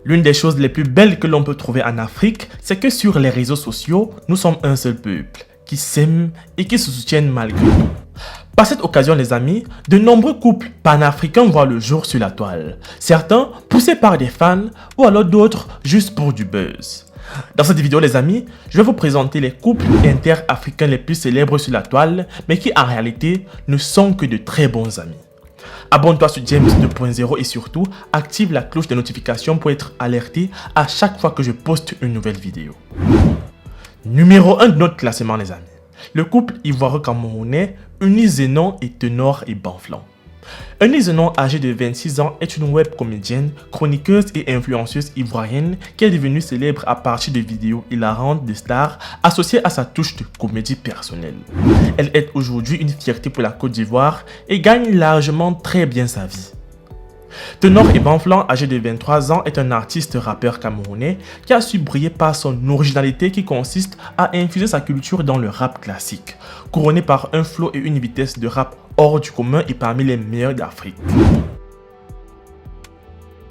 L'une des choses les plus belles que l'on peut trouver en Afrique, c'est que sur les réseaux sociaux, nous sommes un seul peuple, qui s'aiment et qui se soutiennent malgré tout. Par cette occasion les amis, de nombreux couples panafricains voient le jour sur la toile. Certains poussés par des fans ou alors d'autres juste pour du buzz. Dans cette vidéo les amis, je vais vous présenter les couples inter-africains les plus célèbres sur la toile, mais qui en réalité ne sont que de très bons amis. Abonne-toi sur James 2.0 et surtout, active la cloche de notification pour être alerté à chaque fois que je poste une nouvelle vidéo. Numéro 1 de notre classement les amis. Le couple ivoiro-camerounais Eunice Zenon et Tenor et Banflan. Eunice Zenon, âgée de 26 ans, est une web comédienne, chroniqueuse et influenceuse ivoirienne qui est devenue célèbre à partir de vidéos hilarantes de stars associées à sa touche de comédie personnelle. Elle est aujourd'hui une fierté pour la Côte d'Ivoire et gagne largement très bien sa vie. Tenor et Banflan, âgé de 23 ans, est un artiste rappeur camerounais qui a su briller par son originalité qui consiste à infuser sa culture dans le rap classique, couronné par un flow et une vitesse de rap hors du commun et parmi les meilleurs d'Afrique.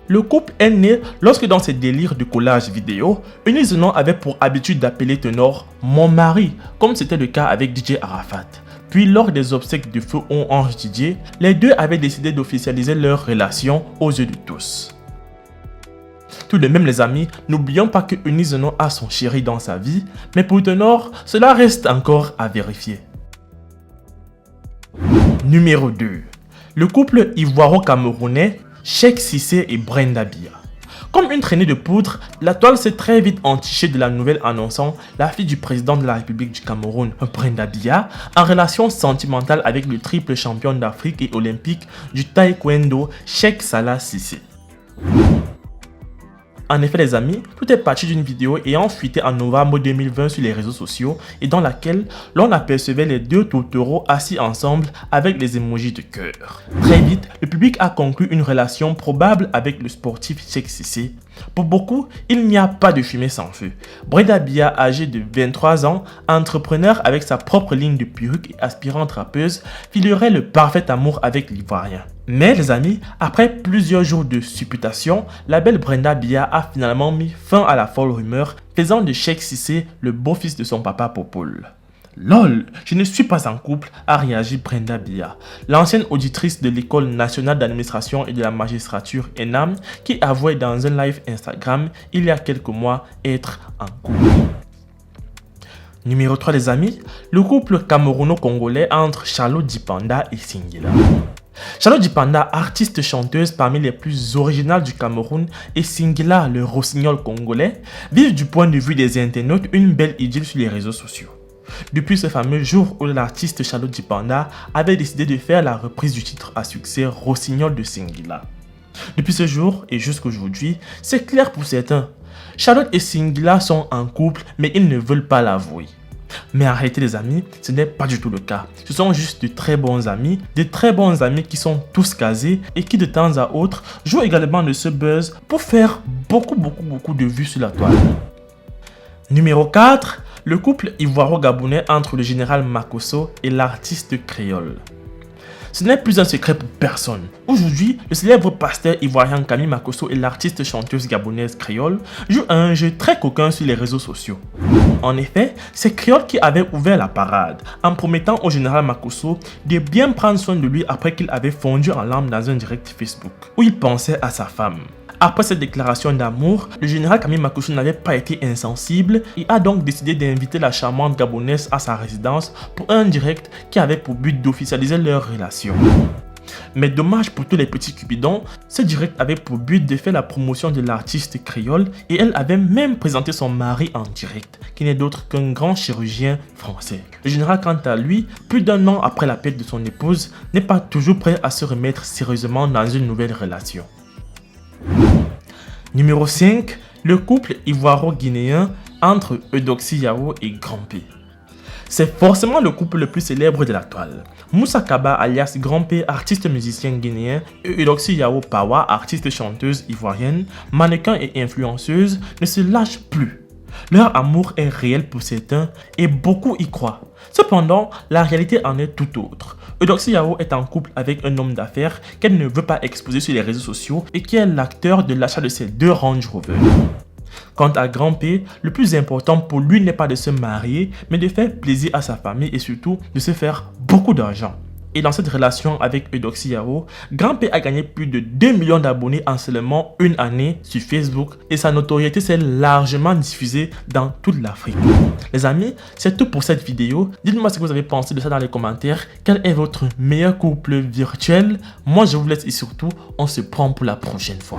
Le couple est né lorsque dans ses délires de collage vidéo, Eunice Zenon avait pour habitude d'appeler Tenor « mon mari » comme c'était le cas avec DJ Arafat. Puis lors des obsèques de feu Ange Didier, les deux avaient décidé d'officialiser leur relation aux yeux de tous. Tout de même les amis, n'oublions pas que Eunice Zenon a son chéri dans sa vie, mais pour Tenor, cela reste encore à vérifier. Numéro 2. Le couple ivoiro-camerounais Cheikh Cissé et Brenda Bia. Comme une traînée de poudre, la toile s'est très vite entichée de la nouvelle annonçant la fille du président de la République du Cameroun, Brenda Bia, en relation sentimentale avec le triple champion d'Afrique et olympique du taekwondo Cheikh Salah Cissé. En effet les amis, tout est parti d'une vidéo ayant fuité en novembre 2020 sur les réseaux sociaux et dans laquelle l'on apercevait les deux tourtereaux assis ensemble avec les emojis de cœur. Très vite, le public a conclu une relation probable avec le sportif Cheikh Cissé. Pour beaucoup, il n'y a pas de fumée sans feu. Brenda Bia, âgée de 23 ans, entrepreneur avec sa propre ligne de perruque et aspirante rappeuse, filerait le parfait amour avec l'Ivoirien. Mais les amis, après plusieurs jours de supputation, la belle Brenda Bia a finalement mis fin à la folle rumeur, faisant de Cheikh Cissé le beau-fils de son papa Popol. LOL, je ne suis pas en couple, a réagi Brenda Bia, l'ancienne auditrice de l'École nationale d'administration et de la magistrature ENAM, qui avouait dans un live Instagram il y a quelques mois être en couple. Numéro 3 les amis, le couple camerouno-congolais entre Charlotte Dipanda et Singila. Charlotte Dipanda, artiste chanteuse parmi les plus originales du Cameroun, et Singila, le rossignol congolais, vivent du point de vue des internautes une belle idylle sur les réseaux sociaux. Depuis ce fameux jour où l'artiste Charlotte Dipanda avait décidé de faire la reprise du titre à succès Rossignol de Singila. Depuis ce jour et jusqu'aujourd'hui, c'est clair pour certains. Charlotte et Singila sont en couple mais ils ne veulent pas l'avouer. Mais en réalité les amis, ce n'est pas du tout le cas. Ce sont juste de très bons amis qui sont tous casés et qui de temps à autre jouent également de ce buzz pour faire beaucoup de vues sur la toile. Numéro 4. Le couple ivoiro-gabonais entre le général Makosso et l'artiste créole. Ce n'est plus un secret pour personne. Aujourd'hui, le célèbre pasteur ivoirien Camille Makosso et l'artiste chanteuse gabonaise créole jouent à un jeu très coquin sur les réseaux sociaux. En effet, c'est Créole qui avait ouvert la parade en promettant au général Makosso de bien prendre soin de lui après qu'il avait fondu en larmes dans un direct Facebook où il pensait à sa femme. Après cette déclaration d'amour, le général Camille Makosso n'avait pas été insensible et a donc décidé d'inviter la charmante gabonaise à sa résidence pour un direct qui avait pour but d'officialiser leur relation. Mais dommage pour tous les petits cupidons, ce direct avait pour but de faire la promotion de l'artiste créole et elle avait même présenté son mari en direct, qui n'est d'autre qu'un grand chirurgien français. Le général quant à lui, plus d'un an après la perte de son épouse, n'est pas toujours prêt à se remettre sérieusement dans une nouvelle relation. Numéro 5. Le couple ivoiro-guinéen entre Eudoxie Yao et Grand P. C'est forcément le couple le plus célèbre de la toile. Moussa Kaba alias Grand P, artiste musicien guinéen, et Eudoxie Yao Pawa, artiste chanteuse ivoirienne, mannequin et influenceuse, ne se lâchent plus. Leur amour est réel pour certains et beaucoup y croient. Cependant, la réalité en est tout autre. Eudoxie Yao est en couple avec un homme d'affaires qu'elle ne veut pas exposer sur les réseaux sociaux et qui est l'acteur de l'achat de ses 2 Range Rover. Quant à Grand P, le plus important pour lui n'est pas de se marier, mais de faire plaisir à sa famille et surtout de se faire beaucoup d'argent. Et dans cette relation avec Eudoxie Yao, Grand P a gagné plus de 2 millions d'abonnés en seulement une année sur Facebook et sa notoriété s'est largement diffusée dans toute l'Afrique. Les amis, c'est tout pour cette vidéo. Dites-moi ce que vous avez pensé de ça dans les commentaires. Quel est votre meilleur couple virtuel? Moi, je vous laisse et surtout, on se prend pour la prochaine fois.